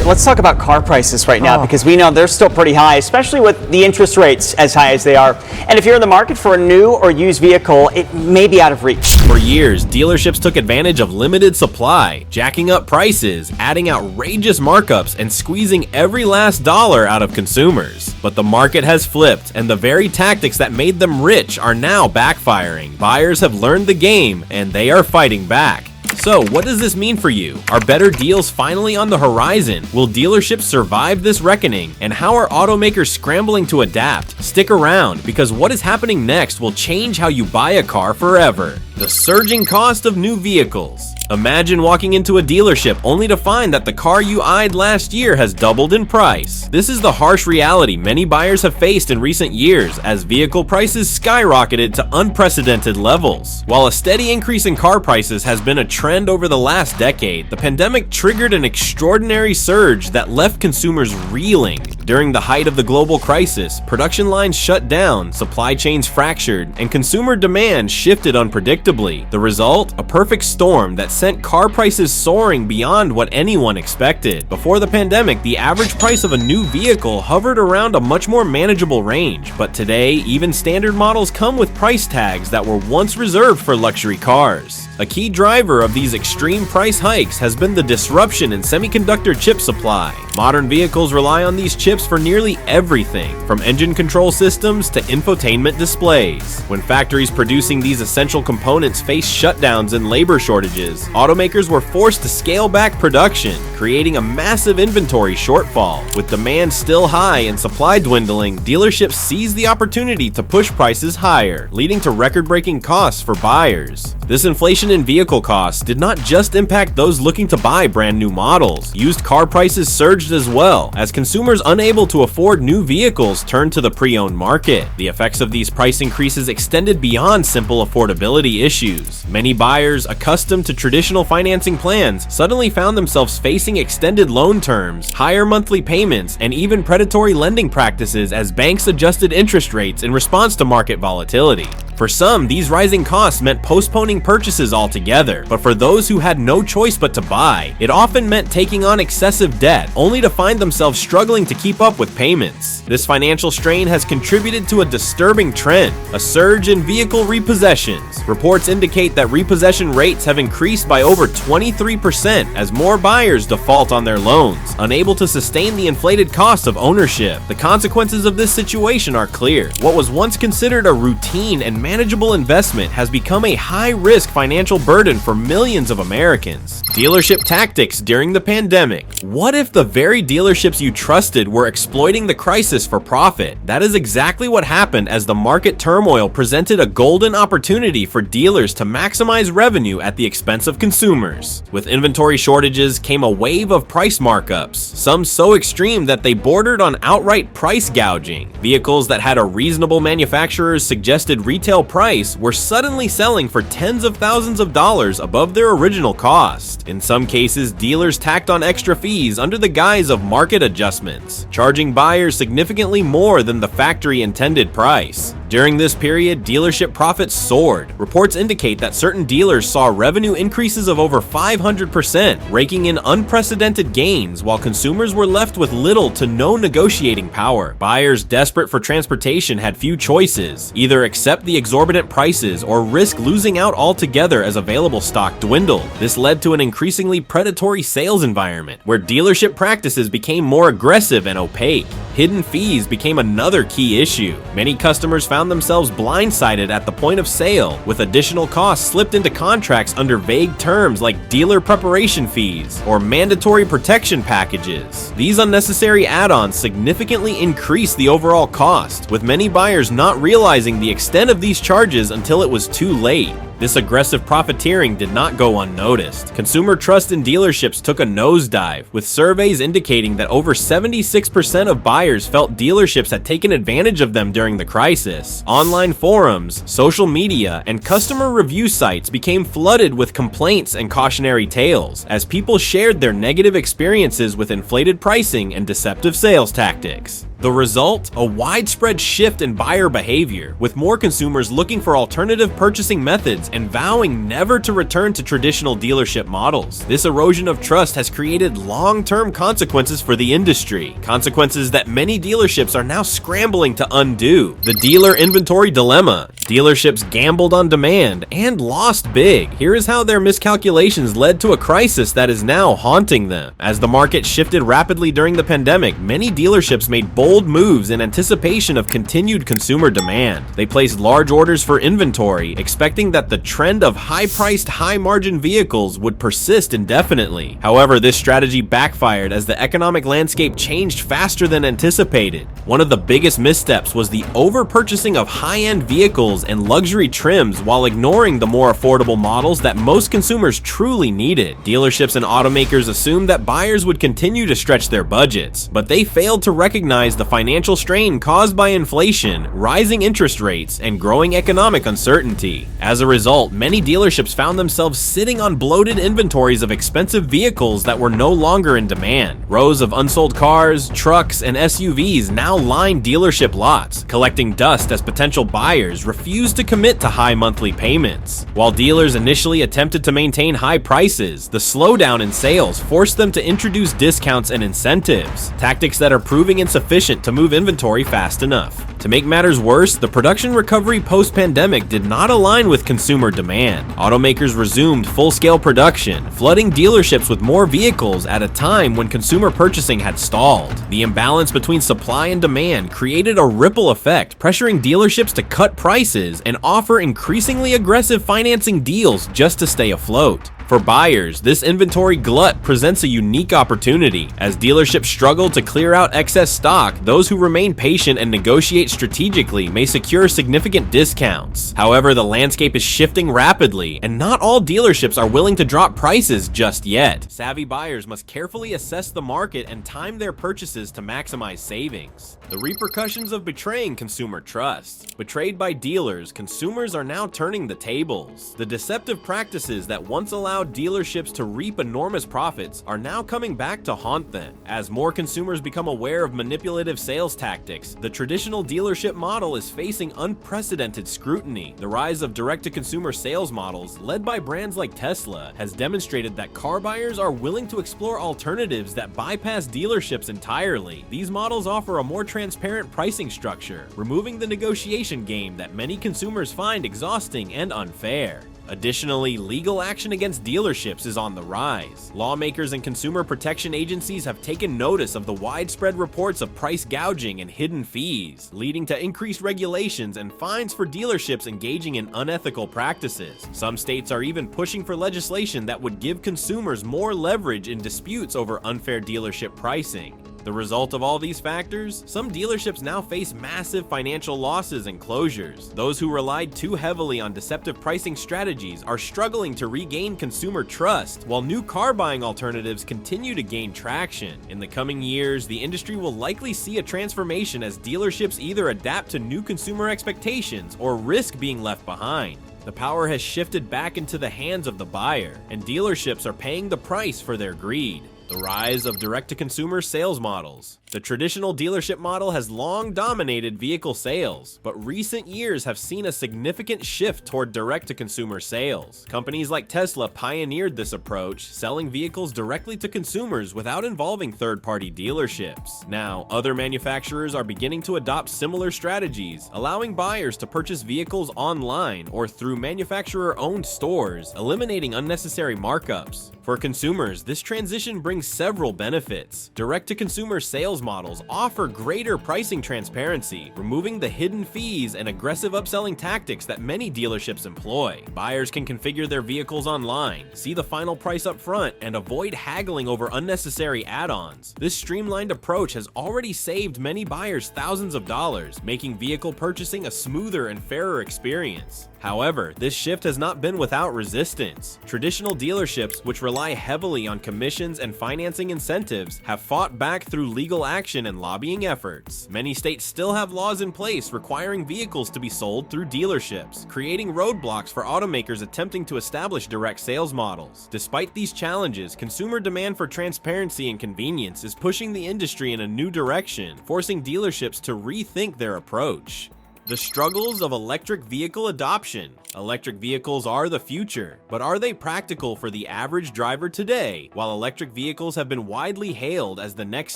let's talk about car prices right now because we know they're still pretty high, especially with the interest rates as high as they are. And if you're in the market for a new or used vehicle, it may be out of reach. For years, dealerships took advantage of limited supply, jacking up prices, adding outrageous markups, and squeezing every last dollar out of consumers. But the market has flipped, and the very tactics that made them rich are now backfiring. Buyers have learned the game, and they are fighting back. So, what does this mean for you? Are better deals finally on the horizon? Will dealerships survive this reckoning? And how are automakers scrambling to adapt? Stick around, because what is happening next will change how you buy a car forever. The surging cost of new vehicles. Imagine walking into a dealership only to find that the car you eyed last year has doubled in price. This is the harsh reality many buyers have faced in recent years as vehicle prices skyrocketed to unprecedented levels. While a steady increase in car prices has been a trend over the last decade, the pandemic triggered an extraordinary surge that left consumers reeling. During the height of the global crisis, production lines shut down, supply chains fractured, and consumer demand shifted unpredictably. The result? A perfect storm that sent car prices soaring beyond what anyone expected. Before the pandemic, the average price of a new vehicle hovered around a much more manageable range, but today, even standard models come with price tags that were once reserved for luxury cars. A key driver of these extreme price hikes has been the disruption in semiconductor chip supply. Modern vehicles rely on these chips for nearly everything, from engine control systems to infotainment displays. When factories producing these essential components faced shutdowns and labor shortages, automakers were forced to scale back production, creating a massive inventory shortfall. With demand still high and supply dwindling, dealerships seized the opportunity to push prices higher, leading to record-breaking costs for buyers. This inflation in vehicle costs did not just impact those looking to buy brand new models. Used car prices surged as well, as consumers unable to afford new vehicles turned to the pre-owned market. The effects of these price increases extended beyond simple affordability issues. Many buyers, accustomed to traditional financing plans, suddenly found themselves facing extended loan terms, higher monthly payments, and even predatory lending practices as banks adjusted interest rates in response to market volatility. For some, these rising costs meant postponing purchases altogether, but for those who had no choice but to buy, it often meant taking on excessive debt, only to find themselves struggling to keep up with payments. This financial strain has contributed to a disturbing trend, a surge in vehicle repossessions. Reports indicate that repossession rates have increased by over 23% as more buyers default on their loans, unable to sustain the inflated cost of ownership. The consequences of this situation are clear. What was once considered a routine and manageable investment has become a high-risk financial burden for millions of Americans. Dealership tactics during the pandemic. What if the very dealerships you trusted were exploiting the crisis for profit? That is exactly what happened as the market turmoil presented a golden opportunity for dealers to maximize revenue at the expense of consumers. With inventory shortages came a wave of price markups, some so extreme that they bordered on outright price gouging. Vehicles that had a reasonable manufacturer's suggested retail price were suddenly selling for tens of thousands of dollars above their original cost. In some cases, dealers tacked on extra fees under the guise of market adjustments, charging buyers significantly more than the factory intended price. During this period, dealership profits soared. Reports indicate that certain dealers saw revenue increases of over 500%, raking in unprecedented gains, while consumers were left with little to no negotiating power. Buyers desperate for transportation had few choices: either accept the exorbitant prices or risk losing out altogether as available stock dwindled. This led to an increasingly predatory sales environment, where dealership practices became more aggressive and opaque. Hidden fees became another key issue. Many customers found themselves blindsided at the point of sale, with additional costs slipped into contracts under vague terms like dealer preparation fees or mandatory protection packages. These unnecessary add-ons significantly increased the overall cost, with many buyers not realizing the extent of these charges until it was too late. This aggressive profiteering did not go unnoticed. Consumer trust in dealerships took a nosedive, with surveys indicating that over 76% of buyers felt dealerships had taken advantage of them during the crisis. Online forums, social media, and customer review sites became flooded with complaints and cautionary tales as people shared their negative experiences with inflated pricing and deceptive sales tactics. The result? A widespread shift in buyer behavior, with more consumers looking for alternative purchasing methods and vowing never to return to traditional dealership models. This erosion of trust has created long-term consequences for the industry, consequences that many dealerships are now scrambling to undo. The dealer inventory dilemma. Dealerships gambled on demand and lost big. Here is how their miscalculations led to a crisis that is now haunting them. As the market shifted rapidly during the pandemic, many dealerships made bold moves in anticipation of continued consumer demand. They placed large orders for inventory, expecting that the trend of high-priced, high-margin vehicles would persist indefinitely. However, this strategy backfired as the economic landscape changed faster than anticipated. One of the biggest missteps was the over-purchasing of high-end vehicles and luxury trims while ignoring the more affordable models that most consumers truly needed. Dealerships and automakers assumed that buyers would continue to stretch their budgets, but they failed to recognize the financial strain caused by inflation, rising interest rates, and growing economic uncertainty. As a result, many dealerships found themselves sitting on bloated inventories of expensive vehicles that were no longer in demand. Rows of unsold cars, trucks, and SUVs now line dealership lots, collecting dust as potential buyers refused to commit to high monthly payments. While dealers initially attempted to maintain high prices, the slowdown in sales forced them to introduce discounts and incentives, tactics that are proving insufficient to move inventory fast enough. To make matters worse, the production recovery post-pandemic did not align with consumer demand. Automakers resumed full-scale production, flooding dealerships with more vehicles at a time when consumer purchasing had stalled. The imbalance between supply and demand created a ripple effect, pressuring dealerships to cut prices and offer increasingly aggressive financing deals just to stay afloat. For buyers, this inventory glut presents a unique opportunity. As dealerships struggle to clear out excess stock, those who remain patient and negotiate strategically may secure significant discounts. However, the landscape is shifting rapidly, and not all dealerships are willing to drop prices just yet. Savvy buyers must carefully assess the market and time their purchases to maximize savings. The repercussions of betraying consumer trust. Betrayed by dealers, consumers are now turning the tables. The deceptive practices that once allowed dealerships to reap enormous profits are now coming back to haunt them. As more consumers become aware of manipulative sales tactics, the traditional dealership model is facing unprecedented scrutiny. The rise of direct-to-consumer sales models, led by brands like Tesla, has demonstrated that car buyers are willing to explore alternatives that bypass dealerships entirely. These models offer a more transparent pricing structure, removing the negotiation game that many consumers find exhausting and unfair. Additionally, legal action against dealerships is on the rise. Lawmakers and consumer protection agencies have taken notice of the widespread reports of price gouging and hidden fees, leading to increased regulations and fines for dealerships engaging in unethical practices. Some states are even pushing for legislation that would give consumers more leverage in disputes over unfair dealership pricing. The result of all these factors? Some dealerships now face massive financial losses and closures. Those who relied too heavily on deceptive pricing strategies are struggling to regain consumer trust, while new car buying alternatives continue to gain traction. In the coming years, the industry will likely see a transformation as dealerships either adapt to new consumer expectations or risk being left behind. The power has shifted back into the hands of the buyer, and dealerships are paying the price for their greed. The rise of direct-to-consumer sales models. The traditional dealership model has long dominated vehicle sales, but recent years have seen a significant shift toward direct-to-consumer sales. Companies like Tesla pioneered this approach, selling vehicles directly to consumers without involving third-party dealerships. Now, other manufacturers are beginning to adopt similar strategies, allowing buyers to purchase vehicles online or through manufacturer-owned stores, eliminating unnecessary markups. For consumers, this transition brings several benefits. Direct-to-consumer sales models offer greater pricing transparency, removing the hidden fees and aggressive upselling tactics that many dealerships employ. Buyers can configure their vehicles online, see the final price up front, and avoid haggling over unnecessary add-ons. This streamlined approach has already saved many buyers thousands of dollars, making vehicle purchasing a smoother and fairer experience. However, this shift has not been without resistance. Traditional dealerships, which rely heavily on commissions and financing incentives have fought back through legal action and lobbying efforts. Many states still have laws in place requiring vehicles to be sold through dealerships, creating roadblocks for automakers attempting to establish direct sales models. Despite these challenges, consumer demand for transparency and convenience is pushing the industry in a new direction, forcing dealerships to rethink their approach. The struggles of electric vehicle adoption. Electric vehicles are the future, but are they practical for the average driver today? While electric vehicles have been widely hailed as the next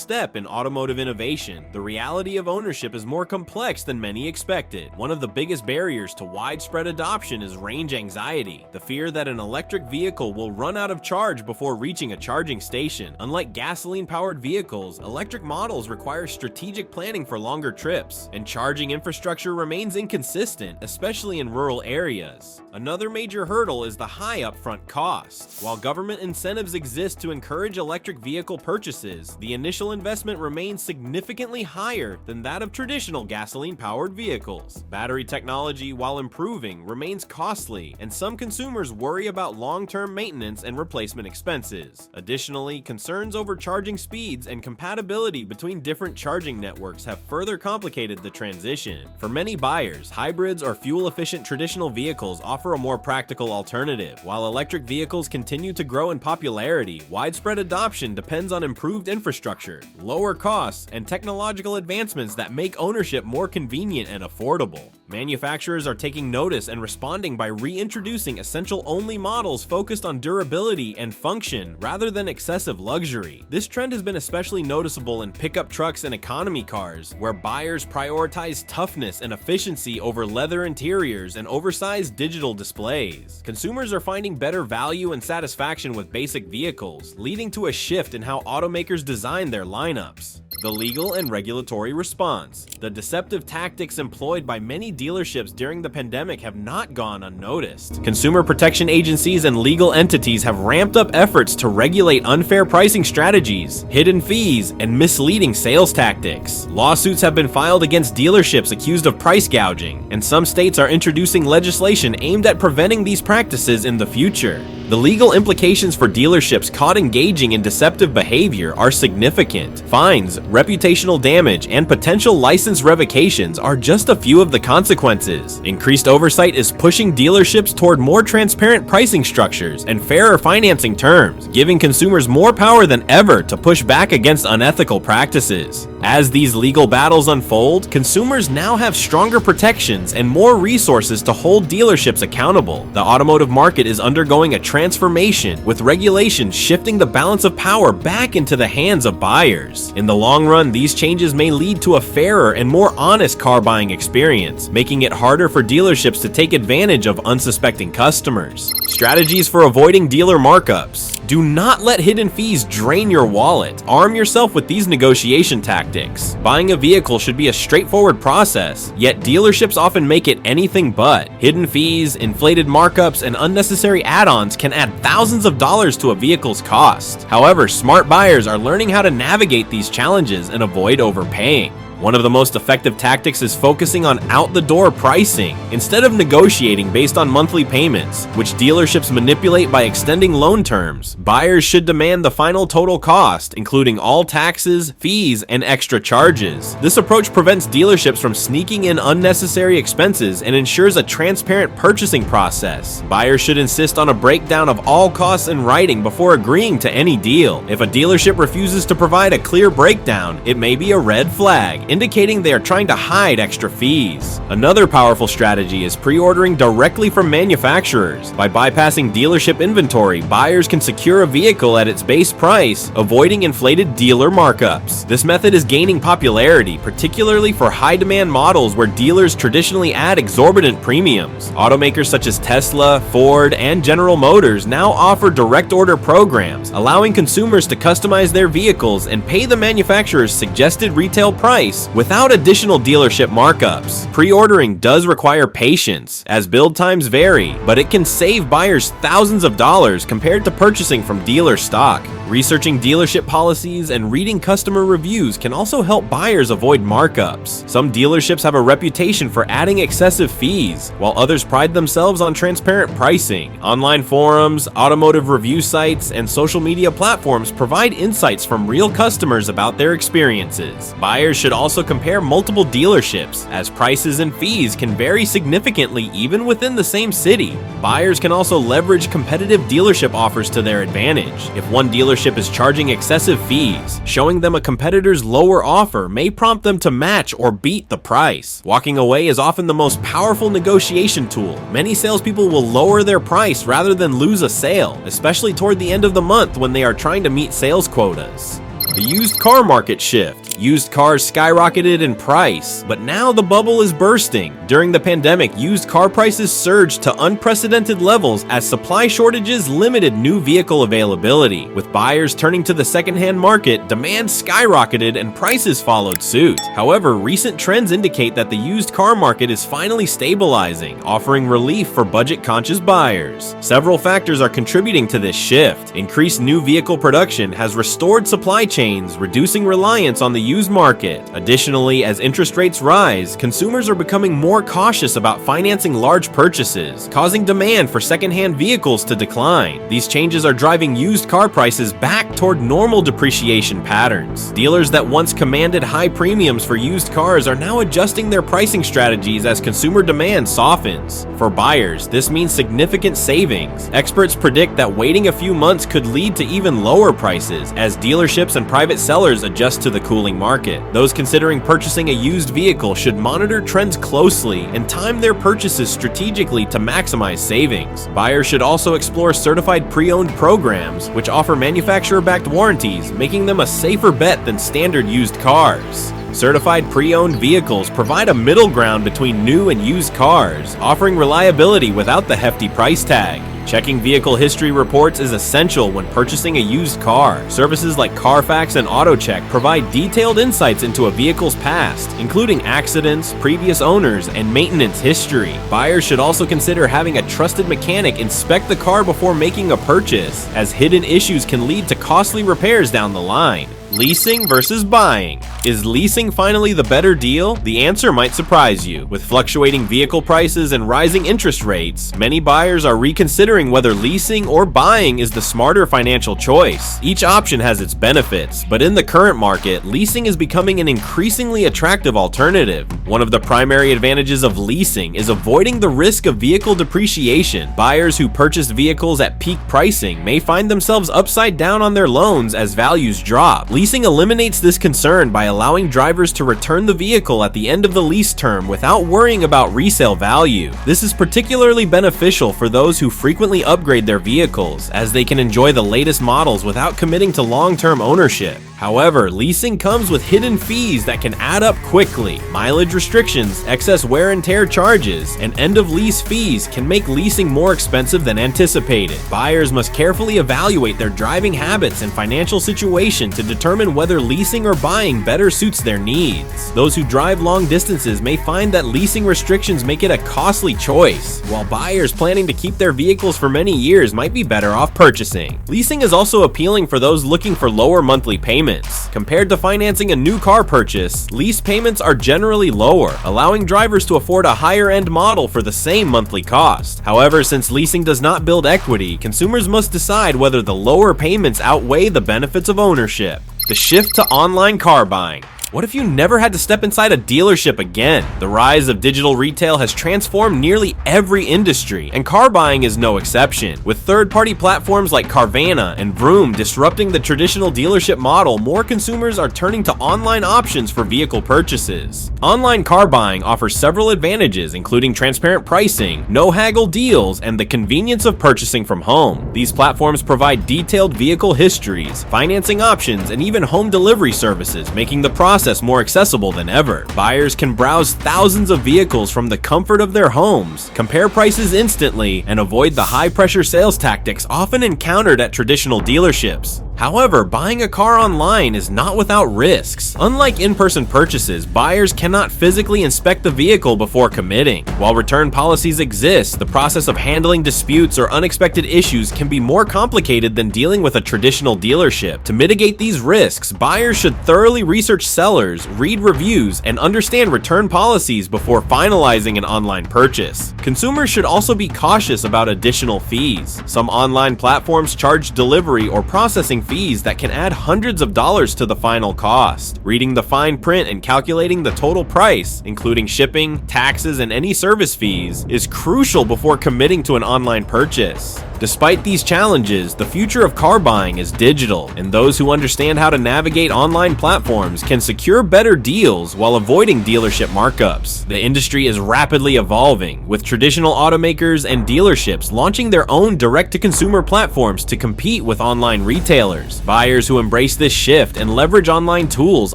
step in automotive innovation, the reality of ownership is more complex than many expected. One of the biggest barriers to widespread adoption is range anxiety, the fear that an electric vehicle will run out of charge before reaching a charging station. Unlike gasoline-powered vehicles, electric models require strategic planning for longer trips, and charging infrastructure remains inconsistent, especially in rural areas. Another major hurdle is the high upfront cost. While government incentives exist to encourage electric vehicle purchases, the initial investment remains significantly higher than that of traditional gasoline-powered vehicles. Battery technology, while improving, remains costly, and some consumers worry about long-term maintenance and replacement expenses. Additionally, concerns over charging speeds and compatibility between different charging networks have further complicated the transition. For many buyers, hybrids or fuel-efficient traditional vehicles offer a more practical alternative. While electric vehicles continue to grow in popularity, widespread adoption depends on improved infrastructure, lower costs, and technological advancements that make ownership more convenient and affordable. Manufacturers are taking notice and responding by reintroducing essential-only models focused on durability and function rather than excessive luxury. This trend has been especially noticeable in pickup trucks and economy cars, where buyers prioritize toughness and efficiency over leather interiors and oversized digital displays. Consumers are finding better value and satisfaction with basic vehicles, leading to a shift in how automakers design their lineups. The legal and regulatory response. The deceptive tactics employed by many dealerships during the pandemic have not gone unnoticed. Consumer protection agencies and legal entities have ramped up efforts to regulate unfair pricing strategies, hidden fees, and misleading sales tactics. Lawsuits have been filed against dealerships accused of price gouging, and some states are introducing legislation aimed at preventing these practices in the future. The legal implications for dealerships caught engaging in deceptive behavior are significant. Fines, reputational damage, and potential license revocations are just a few of the consequences. Increased oversight is pushing dealerships toward more transparent pricing structures and fairer financing terms, giving consumers more power than ever to push back against unethical practices. As these legal battles unfold, consumers now have stronger protections and more resources to hold dealerships accountable. The automotive market is undergoing a transformation, with regulations shifting the balance of power back into the hands of buyers. In the long run, these changes may lead to a fairer and more honest car buying experience, making it harder for dealerships to take advantage of unsuspecting customers. Strategies for avoiding dealer markups. Do not let hidden fees drain your wallet. Arm yourself with these negotiation tactics. Buying a vehicle should be a straightforward process, yet dealerships often make it anything but. Hidden fees, inflated markups, and unnecessary add-ons can add thousands of dollars to a vehicle's cost. However, smart buyers are learning how to navigate these challenges and avoid overpaying. One of the most effective tactics is focusing on out-the-door pricing, instead of negotiating based on monthly payments, which dealerships manipulate by extending loan terms. Buyers should demand the final total cost, including all taxes, fees, and extra charges. This approach prevents dealerships from sneaking in unnecessary expenses and ensures a transparent purchasing process. Buyers should insist on a breakdown of all costs in writing before agreeing to any deal. If a dealership refuses to provide a clear breakdown, it may be a red flag, indicating they are trying to hide extra fees. Another powerful strategy is pre-ordering directly from manufacturers. By bypassing dealership inventory, buyers can secure a vehicle at its base price, avoiding inflated dealer markups. This method is gaining popularity, particularly for high-demand models where dealers traditionally add exorbitant premiums. Automakers such as Tesla, Ford, and General Motors now offer direct order programs, allowing consumers to customize their vehicles and pay the manufacturer's suggested retail price without additional dealership markups. Pre-ordering does require patience, as build times vary, but it can save buyers thousands of dollars compared to purchasing from dealer stock. Researching dealership policies and reading customer reviews can also help buyers avoid markups. Some dealerships have a reputation for adding excessive fees, while others pride themselves on transparent pricing. Online forums, automotive review sites, and social media platforms provide insights from real customers about their experiences. Buyers should also compare multiple dealerships, as prices and fees can vary significantly even within the same city. Buyers can also leverage competitive dealership offers to their advantage. If one dealership is charging excessive fees, showing them a competitor's lower offer may prompt them to match or beat the price. Walking away is often the most powerful negotiation tool. Many salespeople will lower their price rather than lose a sale, especially toward the end of the month when they are trying to meet sales quotas. The used car market shift. Used cars skyrocketed in price, but now the bubble is bursting. During the pandemic, used car prices surged to unprecedented levels as supply shortages limited new vehicle availability. With buyers turning to the secondhand market, demand skyrocketed and prices followed suit. However, recent trends indicate that the used car market is finally stabilizing, offering relief for budget-conscious buyers. Several factors are contributing to this shift. Increased new vehicle production has restored supply chains, reducing reliance on the used market. Additionally, as interest rates rise, consumers are becoming more cautious about financing large purchases, causing demand for secondhand vehicles to decline. These changes are driving used car prices back toward normal depreciation patterns. Dealers that once commanded high premiums for used cars are now adjusting their pricing strategies as consumer demand softens. For buyers, this means significant savings. Experts predict that waiting a few months could lead to even lower prices as dealerships and private sellers adjust to the cooling market. Those considering purchasing a used vehicle should monitor trends closely and time their purchases strategically to maximize savings. Buyers should also explore certified pre-owned programs, which offer manufacturer-backed warranties, making them a safer bet than standard used cars. Certified pre-owned vehicles provide a middle ground between new and used cars, offering reliability without the hefty price tag. Checking vehicle history reports is essential when purchasing a used car. Services like Carfax and AutoCheck provide detailed insights into a vehicle's past, including accidents, previous owners, and maintenance history. Buyers should also consider having a trusted mechanic inspect the car before making a purchase, as hidden issues can lead to costly repairs down the line. Leasing versus buying. Is leasing finally the better deal? The answer might surprise you. With fluctuating vehicle prices and rising interest rates, many buyers are reconsidering whether leasing or buying is the smarter financial choice. Each option has its benefits, but in the current market, leasing is becoming an increasingly attractive alternative. One of the primary advantages of leasing is avoiding the risk of vehicle depreciation. Buyers who purchase vehicles at peak pricing may find themselves upside down on their loans as values drop. Leasing eliminates this concern by allowing drivers to return the vehicle at the end of the lease term without worrying about resale value. This is particularly beneficial for those who frequently upgrade their vehicles, as they can enjoy the latest models without committing to long-term ownership. However, leasing comes with hidden fees that can add up quickly. Mileage restrictions, excess wear and tear charges, and end-of-lease fees can make leasing more expensive than anticipated. Buyers must carefully evaluate their driving habits and financial situation to determine whether leasing or buying better suits their needs. Those who drive long distances may find that leasing restrictions make it a costly choice, while buyers planning to keep their vehicles for many years might be better off purchasing. Leasing is also appealing for those looking for lower monthly payments. Compared to financing a new car purchase, lease payments are generally lower, allowing drivers to afford a higher-end model for the same monthly cost. However, since leasing does not build equity, consumers must decide whether the lower payments outweigh the benefits of ownership. The shift to online car buying. What if you never had to step inside a dealership again? The rise of digital retail has transformed nearly every industry, and car buying is no exception. With third-party platforms like Carvana and Vroom disrupting the traditional dealership model, more consumers are turning to online options for vehicle purchases. Online car buying offers several advantages, including transparent pricing, no-haggle deals, and the convenience of purchasing from home. These platforms provide detailed vehicle histories, financing options, and even home delivery services, making the process more accessible than ever. Buyers can browse thousands of vehicles from the comfort of their homes, compare prices instantly, and avoid the high-pressure sales tactics often encountered at traditional dealerships. However, buying a car online is not without risks. Unlike in-person purchases, buyers cannot physically inspect the vehicle before committing. While return policies exist, the process of handling disputes or unexpected issues can be more complicated than dealing with a traditional dealership. To mitigate these risks, buyers should thoroughly research sellers, read reviews, and understand return policies before finalizing an online purchase. Consumers should also be cautious about additional fees. Some online platforms charge delivery or processing fees that can add hundreds of dollars to the final cost. Reading the fine print and calculating the total price, including shipping, taxes, and any service fees, is crucial before committing to an online purchase. Despite these challenges, the future of car buying is digital, and those who understand how to navigate online platforms can secure better deals while avoiding dealership markups. The industry is rapidly evolving, with traditional automakers and dealerships launching their own direct-to-consumer platforms to compete with online retailers. Buyers who embrace this shift and leverage online tools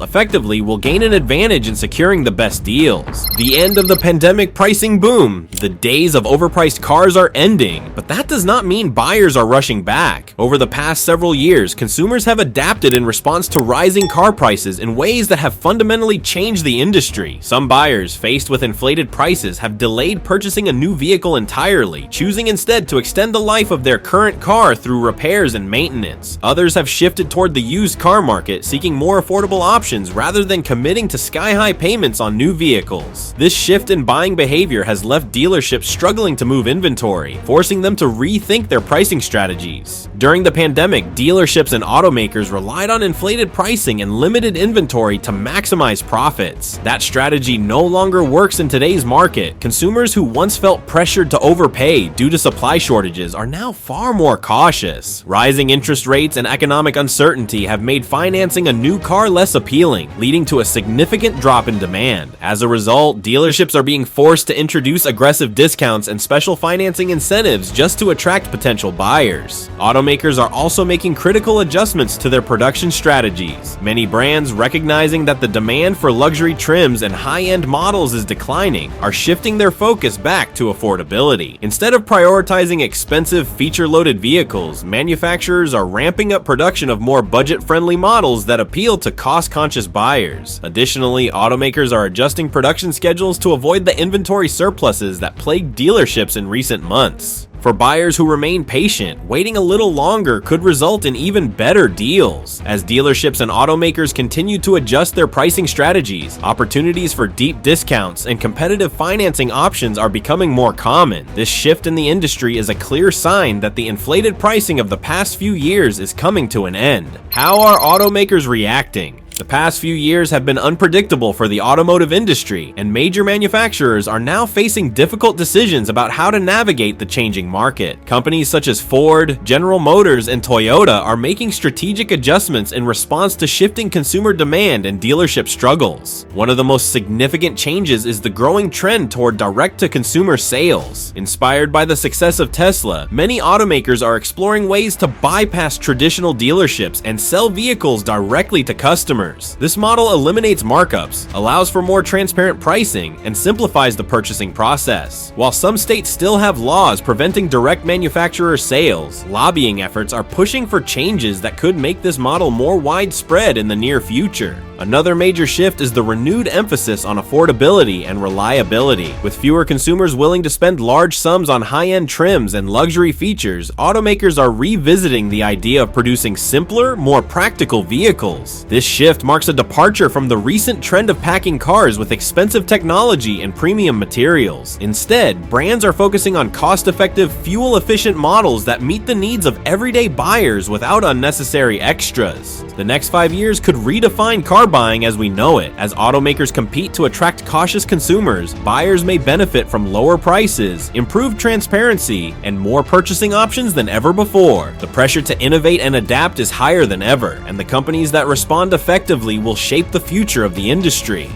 effectively will gain an advantage in securing the best deals. The end of the pandemic pricing boom. The days of overpriced cars are ending, but that does not mean buyers are rushing back. Over the past several years, consumers have adapted in response to rising car prices in ways that have fundamentally changed the industry. Some buyers, faced with inflated prices, have delayed purchasing a new vehicle entirely, choosing instead to extend the life of their current car through repairs and maintenance. Others have shifted toward the used car market, seeking more affordable options rather than committing to sky-high payments on new vehicles. This shift in buying behavior has left dealerships struggling to move inventory, forcing them to rethink their pricing strategies. During the pandemic, dealerships and automakers relied on inflated pricing and limited inventory to maximize profits. That strategy no longer works in today's market. Consumers who once felt pressured to overpay due to supply shortages are now far more cautious. Rising interest rates and economic uncertainty have made financing a new car less appealing, leading to a significant drop in demand. As a result, dealerships are being forced to introduce aggressive discounts and special financing incentives just to attract potential buyers. Automakers are also making critical adjustments to their production strategies. Many brands, recognizing that the demand for luxury trims and high-end models is declining, are shifting their focus back to affordability. Instead of prioritizing expensive, feature-loaded vehicles, manufacturers are ramping up production of more budget-friendly models that appeal to cost-conscious buyers. Additionally, automakers are adjusting production schedules to avoid the inventory surpluses that plagued dealerships in recent months. For buyers who remain patient, waiting a little longer could result in even better deals. As dealerships and automakers continue to adjust their pricing strategies, opportunities for deep discounts and competitive financing options are becoming more common. This shift in the industry is a clear sign that the inflated pricing of the past few years is coming to an end. How are automakers reacting? The past few years have been unpredictable for the automotive industry, and major manufacturers are now facing difficult decisions about how to navigate the changing market. Companies such as Ford, General Motors, and Toyota are making strategic adjustments in response to shifting consumer demand and dealership struggles. One of the most significant changes is the growing trend toward direct-to-consumer sales. Inspired by the success of Tesla, many automakers are exploring ways to bypass traditional dealerships and sell vehicles directly to customers. This model eliminates markups, allows for more transparent pricing, and simplifies the purchasing process. While some states still have laws preventing direct manufacturer sales, lobbying efforts are pushing for changes that could make this model more widespread in the near future. Another major shift is the renewed emphasis on affordability and reliability. With fewer consumers willing to spend large sums on high-end trims and luxury features, automakers are revisiting the idea of producing simpler, more practical vehicles. This shift marks a departure from the recent trend of packing cars with expensive technology and premium materials. Instead, brands are focusing on cost-effective, fuel-efficient models that meet the needs of everyday buyers without unnecessary extras. The next 5 years could redefine car buying as we know it. As automakers compete to attract cautious consumers, buyers may benefit from lower prices, improved transparency, and more purchasing options than ever before. The pressure to innovate and adapt is higher than ever, and the companies that respond effectively will shape the future of the industry.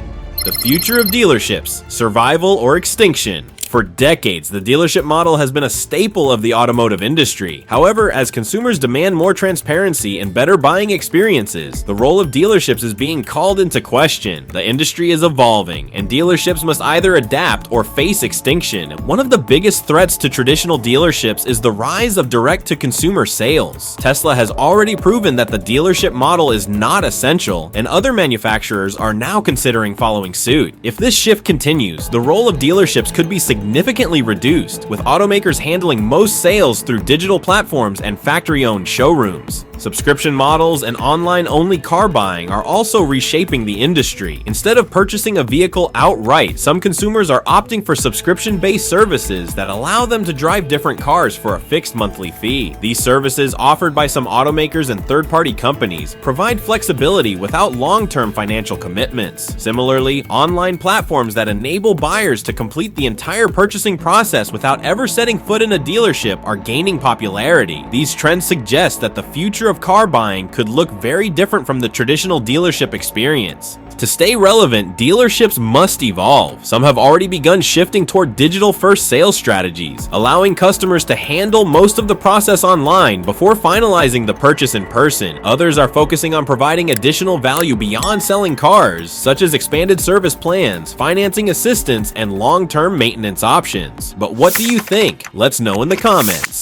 The future of dealerships, survival or extinction. For decades, the dealership model has been a staple of the automotive industry. However, as consumers demand more transparency and better buying experiences, the role of dealerships is being called into question. The industry is evolving, and dealerships must either adapt or face extinction. One of the biggest threats to traditional dealerships is the rise of direct-to-consumer sales. Tesla has already proven that the dealership model is not essential, and other manufacturers are now considering following suit. If this shift continues, the role of dealerships could be significantly reduced, with automakers handling most sales through digital platforms and factory-owned showrooms. Subscription models and online-only car buying are also reshaping the industry. Instead of purchasing a vehicle outright, some consumers are opting for subscription-based services that allow them to drive different cars for a fixed monthly fee. These services, offered by some automakers and third-party companies, provide flexibility without long-term financial commitments. Similarly, online platforms that enable buyers to complete the entire purchasing process without ever setting foot in a dealership are gaining popularity. These trends suggest that the future of car buying could look very different from the traditional dealership experience. To stay relevant, dealerships must evolve. Some have already begun shifting toward digital-first sales strategies, allowing customers to handle most of the process online before finalizing the purchase in person. Others are focusing on providing additional value beyond selling cars, such as expanded service plans, financing assistance, and long-term maintenance options. But what do you think? Let's know in the comments.